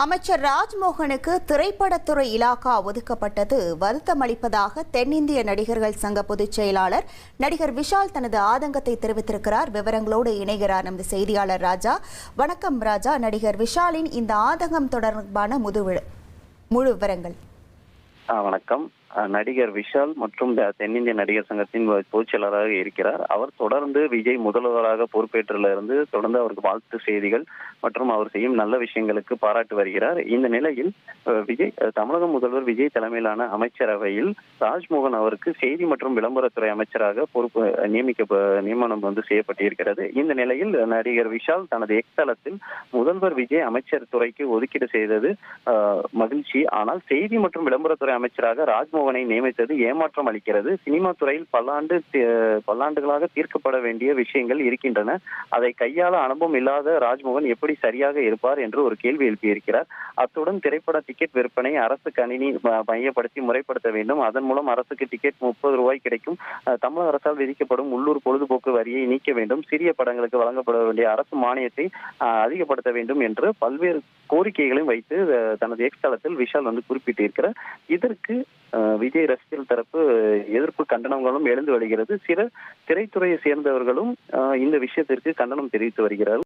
அமைச்சர் ராஜ்மோகனுக்கு திரைப்படத்துறை இலாகா ஒதுக்கப்பட்டது வருத்தமளிப்பதாக தென்னிந்திய நடிகர்கள் சங்க பொதுச் செயலாளர் நடிகர் விஷால் தனது ஆதங்கத்தை தெரிவித்திருக்கிறார். விவரங்களோடு இணைகிறார் நமது செய்தியாளர் ராஜா. வணக்கம் ராஜா. நடிகர் விஷாலின் இந்த ஆதங்கம் தொடர்பான முழு விவரங்கள். வணக்கம். நடிகர் விஷால் மற்றும் தென்னிந்திய நடிகர் சங்கத்தின் பொதுச் செயலாளராக இருக்கிறார். அவர் தொடர்ந்து விஜய் முதல்வராக பொறுப்பேற்றிலிருந்து தொடர்ந்து அவருக்கு வாழ்த்து செய்திகள் மற்றும் அவர் செய்யும் நல்ல விஷயங்களுக்கு பாராட்டு வருகிறார். இந்த நிலையில் தமிழக முதல்வர் விஜய் தலைமையிலான அமைச்சரவையில் ராஜ்மோகன் அவருக்கு செய்தி மற்றும் விளம்பரத்துறை அமைச்சராக பொறுப்பு நியமனம் செய்யப்பட்டிருக்கிறது. இந்த நிலையில் நடிகர் விஷால் தனது எக்ஸ் தளத்தில் முதல்வர் விஜய் அமைச்சர் துறைக்கு ஒதுக்கீடு செய்தது மகிழ்ச்சி, ஆனால் செய்தி மற்றும் விளம்பரத்துறை அமைச்சராக ராஜ்மோகன் நியமித்தது ஏமாற்றம் அளிக்கிறது. சினிமா துறையில் பல்லாண்டுகளாக தீர்க்கப்பட வேண்டிய விஷயங்கள் இருக்கின்றன. அதை கையாள அனுபவம் இல்லாத ராஜ்மோகன் எப்படி சரியாக இருப்பார் என்று ஒரு கேள்வி எழுப்பியிருக்கிறார். அத்துடன் திரைப்பட டிக்கெட் விற்பனை அரசு கணினி மையப்படுத்தி முறைப்படுத்த வேண்டும். அதன் மூலம் அரசுக்கு டிக்கெட் 30 ரூபாய் கிடைக்கும். தமிழக அரசால் விதிக்கப்படும் உள்ளூர் பொழுதுபோக்கு வரியை நீக்க வேண்டும். சிறிய படங்களுக்கு வழங்கப்பட வேண்டிய அரசு மானியத்தை அதிகப்படுத்த வேண்டும் என்று பல்வேறு கோரிக்கைகளையும் வைத்து தனது எக்ஸ் தளத்தில் விஷால் குறிப்பிட்டிருக்கிறார். இதற்கு விஜய் ரசிகர்கள் தரப்பு எதிர்ப்பு கண்டனங்களும் எழுந்து வருகிறது. சில திரைத்துறையை சேர்ந்தவர்களும் இந்த விஷயத்திற்கு கண்டனம் தெரிவித்து வருகிறார்கள்.